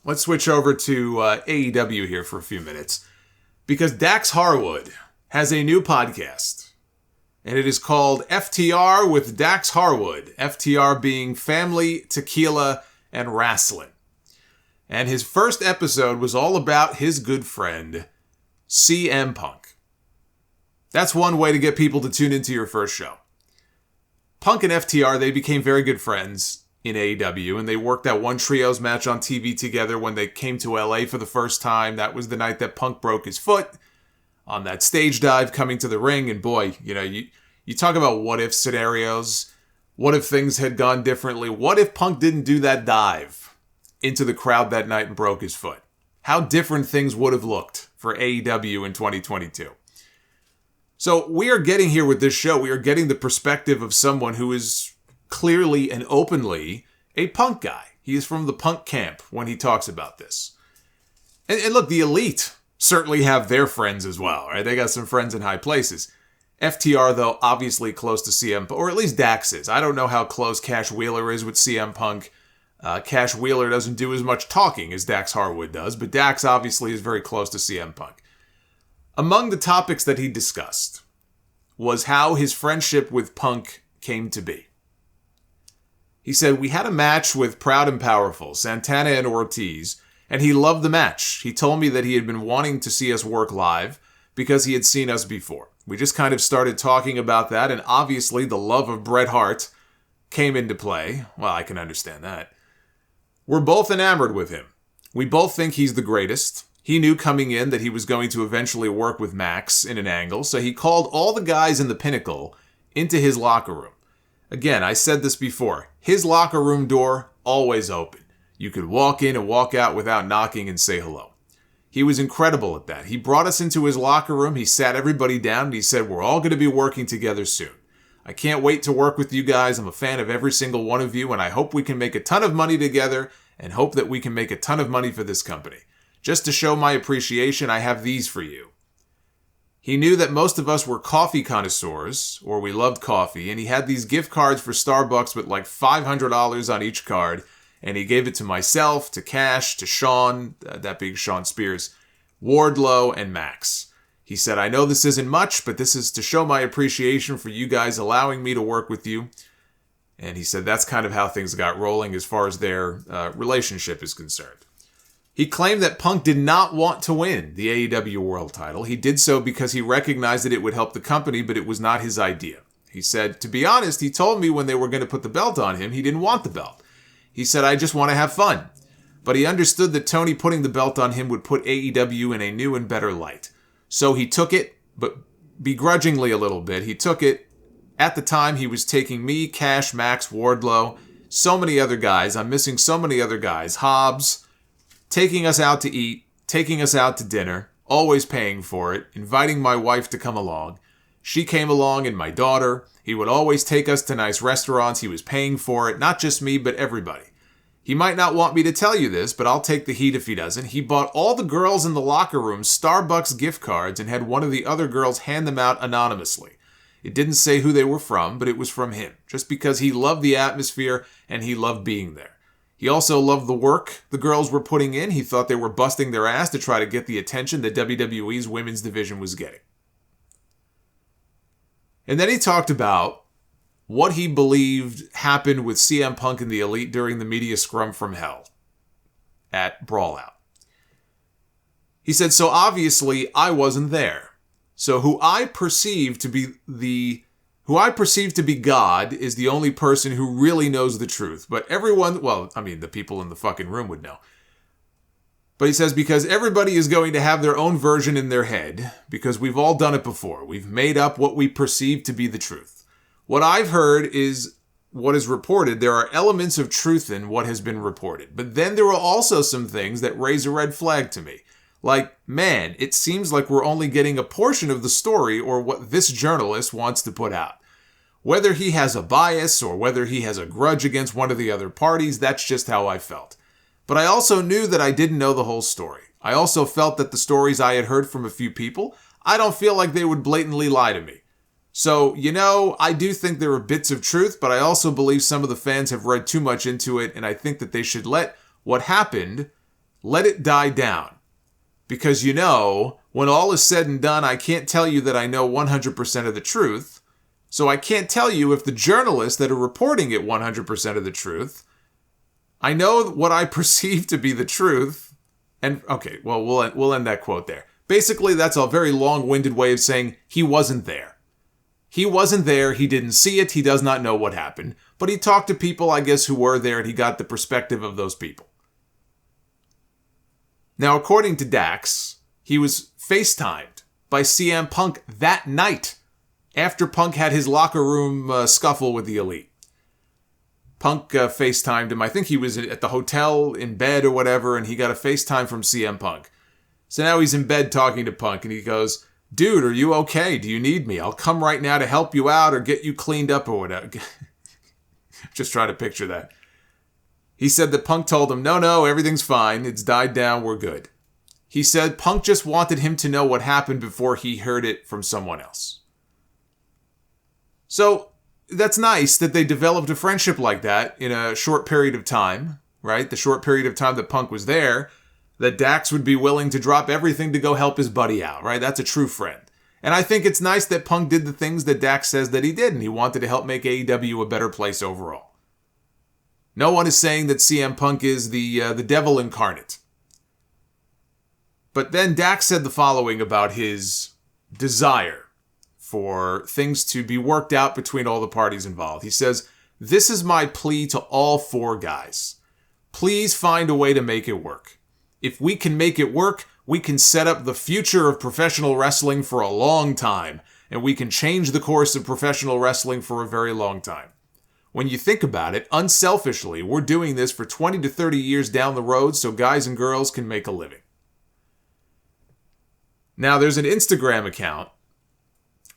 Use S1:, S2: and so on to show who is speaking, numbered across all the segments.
S1: Let's switch over to AEW here for a few minutes. Because Dax Harwood has a new podcast. And it is called FTR with Dax Harwood. FTR being Family, Tequila, and Wrestling. And his first episode was all about his good friend, CM Punk. That's one way to get people to tune into your first show. Punk and FTR, they became very good friends in AEW, and they worked that one trios match on TV together when they came to LA for the first time. That was the night that Punk broke his foot on that stage dive coming to the ring. And boy, you talk about what if scenarios. What if things had gone differently? What if Punk didn't do that dive into the crowd that night and broke his foot? How different things would have looked for AEW in 2022. So we are getting here with this show, we are getting the perspective of someone who is clearly and openly a Punk guy. He is from the Punk camp when he talks about this. And look, the Elite certainly have their friends as well, right? They got some friends in high places. FTR, though, obviously close to CM Punk, or at least Dax is. I don't know how close Cash Wheeler is with CM Punk. Cash Wheeler doesn't do as much talking as Dax Harwood does, but Dax obviously is very close to CM Punk. Among the topics that he discussed was how his friendship with Punk came to be. He said, "We had a match with Proud and Powerful, Santana and Ortiz, and he loved the match. He told me that he had been wanting to see us work live because he had seen us before. We just kind of started talking about that, and obviously the love of Bret Hart came into play. Well, I can understand that. We're both enamored with him. We both think he's the greatest. He knew coming in that he was going to eventually work with Max in an angle, so he called all the guys in the Pinnacle into his locker room. Again, I said this before. His locker room door, always open. You could walk in and walk out without knocking and say hello. He was incredible at that. He brought us into his locker room, he sat everybody down, and he said, we're all going to be working together soon. I can't wait to work with you guys. I'm a fan of every single one of you, and I hope we can make a ton of money together and hope that we can make a ton of money for this company. Just to show my appreciation, I have these for you." He knew that most of us were coffee connoisseurs, or we loved coffee, and he had these gift cards for Starbucks with like $500 on each card, and he gave it to myself, to Cash, to Sean, that being Sean Spears, Wardlow, and Max. He said, "I know this isn't much, but this is to show my appreciation for you guys allowing me to work with you." And he said that's kind of how things got rolling as far as their relationship is concerned. He claimed that Punk did not want to win the AEW World title. He did so because he recognized that it would help the company, but it was not his idea. He said, "To be honest, he told me when they were going to put the belt on him, he didn't want the belt. He said, I just want to have fun." But he understood that Tony putting the belt on him would put AEW in a new and better light. So he took it, but begrudgingly a little bit. He took it. At the time, he was taking me, Cash, Max, Wardlow, so many other guys. I'm missing so many other guys. Hobbs, taking us out to eat, taking us out to dinner, always paying for it, inviting my wife to come along. She came along and my daughter. He would always take us to nice restaurants. He was paying for it, not just me, but everybody. He might not want me to tell you this, but I'll take the heat if he doesn't. He bought all the girls in the locker room Starbucks gift cards and had one of the other girls hand them out anonymously. It didn't say who they were from, but it was from him, just because he loved the atmosphere and he loved being there. He also loved the work the girls were putting in. He thought they were busting their ass to try to get the attention that WWE's women's division was getting. And then he talked about what he believed happened with CM Punk and the Elite during the media scrum from hell at Brawl Out. He said, "So obviously I wasn't there. So who I perceive to be God is the only person who really knows the truth. But everyone, well, I mean, the people in the fucking room would know. But he says, because everybody is going to have their own version in their head, because we've all done it before. We've made up what we perceive to be the truth. What I've heard is what is reported. There are elements of truth in what has been reported. But then there are also some things that raise a red flag to me. Like, man, it seems like we're only getting a portion of the story or what this journalist wants to put out. Whether he has a bias or whether he has a grudge against one of the other parties, that's just how I felt. But I also knew that I didn't know the whole story. I also felt that the stories I had heard from a few people, I don't feel like they would blatantly lie to me. So, I do think there are bits of truth, but I also believe some of the fans have read too much into it, and I think that they should let what happened Let it die down. Because when all is said and done, I can't tell you that I know 100% of the truth. So I can't tell you if the journalists that are reporting it 100% of the truth. I know what I perceive to be the truth. And okay, well, we'll end that quote there. Basically, that's a very long-winded way of saying he wasn't there. He wasn't there, he didn't see it, he does not know what happened. But he talked to people, I guess, who were there, and he got the perspective of those people. Now, according to Dax, he was FaceTimed by CM Punk that night after Punk had his locker room scuffle with the Elite. Punk FaceTimed him. I think he was at the hotel in bed or whatever, and he got a FaceTime from CM Punk. So now he's in bed talking to Punk, and he goes, "Dude, are you okay? Do you need me? I'll come right now to help you out or get you cleaned up or whatever." Just trying to picture that. He said that Punk told him, no, everything's fine. It's died down. We're good. He said Punk just wanted him to know what happened before he heard it from someone else. So that's nice that they developed a friendship like that in a short period of time, right? The short period of time that Punk was there, that Dax would be willing to drop everything to go help his buddy out, right? That's a true friend. And I think it's nice that Punk did the things that Dax says that he did, and he wanted to help make AEW a better place overall. No one is saying that CM Punk is the devil incarnate. But then Dax said the following about his desire for things to be worked out between all the parties involved. He says, "This is my plea to all four guys. Please find a way to make it work. If we can make it work, we can set up the future of professional wrestling for a long time, and we can change the course of professional wrestling for a very long time. When you think about it, unselfishly, we're doing this for 20 to 30 years down the road so guys and girls can make a living." Now, there's an Instagram account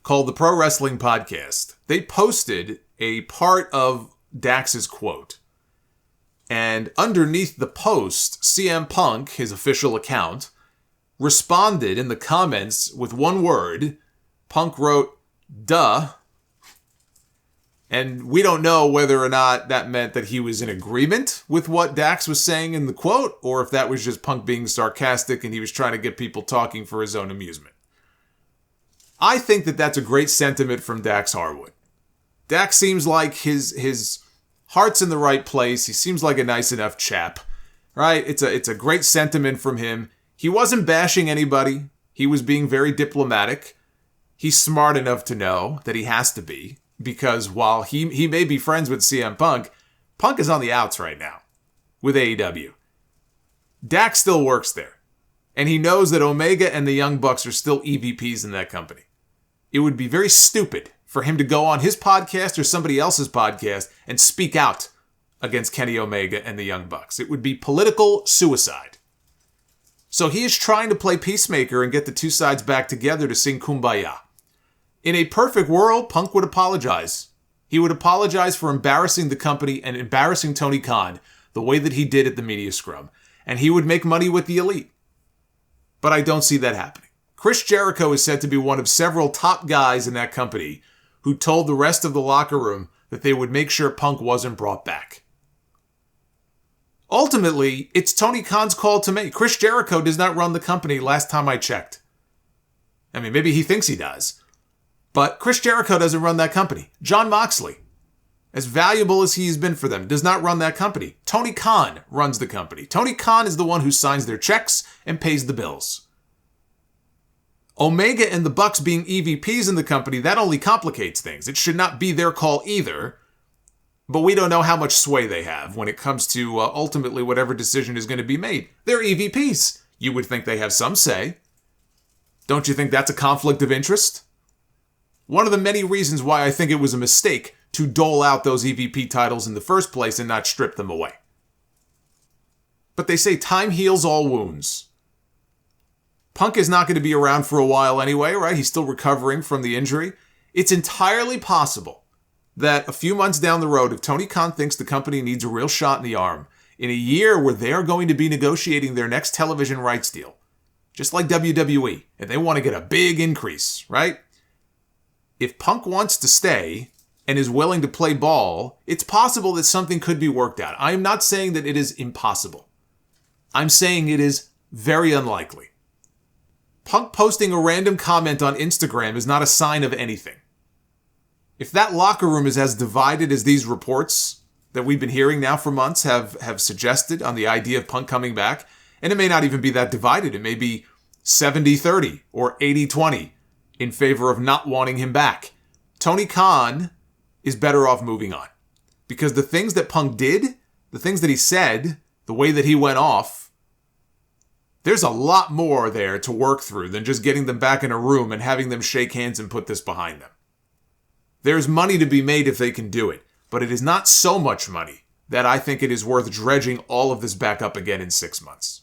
S1: called the Pro Wrestling Podcast. They posted a part of Dax's quote. And underneath the post, CM Punk, his official account, responded in the comments with one word. Punk wrote, "Duh." And we don't know whether or not that meant that he was in agreement with what Dax was saying in the quote, or if that was just Punk being sarcastic and he was trying to get people talking for his own amusement. I think that that's a great sentiment from Dax Harwood. Dax seems like his heart's in the right place. He seems like a nice enough chap, right? It's a great sentiment from him. He wasn't bashing anybody. He was being very diplomatic. He's smart enough to know that he has to be. Because while he may be friends with CM Punk, Punk is on the outs right now with AEW. Dax still works there. And he knows that Omega and the Young Bucks are still EVPs in that company. It would be very stupid for him to go on his podcast or somebody else's podcast and speak out against Kenny Omega and the Young Bucks. It would be political suicide. So he is trying to play peacemaker and get the two sides back together to sing Kumbaya. In a perfect world, Punk would apologize. He would apologize for embarrassing the company and embarrassing Tony Khan the way that he did at the media scrum. And he would make money with the Elite. But I don't see that happening. Chris Jericho is said to be one of several top guys in that company who told the rest of the locker room that they would make sure Punk wasn't brought back. Ultimately, it's Tony Khan's call to make. Chris Jericho does not run the company last time I checked. I mean, maybe he thinks he does. But Chris Jericho doesn't run that company. Jon Moxley, as valuable as he's been for them, does not run that company. Tony Khan runs the company. Tony Khan is the one who signs their checks and pays the bills. Omega and the Bucks being EVPs in the company, that only complicates things. It should not be their call either. But we don't know how much sway they have when it comes to ultimately whatever decision is going to be made. They're EVPs. You would think they have some say. Don't you think that's a conflict of interest? One of the many reasons why I think it was a mistake to dole out those EVP titles in the first place and not strip them away. But they say time heals all wounds. Punk is not going to be around for a while anyway, right? He's still recovering from the injury. It's entirely possible that a few months down the road, if Tony Khan thinks the company needs a real shot in the arm, in a year where they are going to be negotiating their next television rights deal, just like WWE, and they want to get a big increase, right? If Punk wants to stay and is willing to play ball, it's possible that something could be worked out. I am not saying that it is impossible. I'm saying it is very unlikely. Punk posting a random comment on Instagram is not a sign of anything. If that locker room is as divided as these reports that we've been hearing now for months have suggested on the idea of Punk coming back, and it may not even be that divided, it may be 70-30 or 80-20 in favor of not wanting him back, Tony Khan is better off moving on. Because the things that Punk did, the things that he said, the way that he went off, there's a lot more there to work through than just getting them back in a room and having them shake hands and put this behind them. There's money to be made if they can do it, but it is not so much money that I think it is worth dredging all of this back up again in 6 months.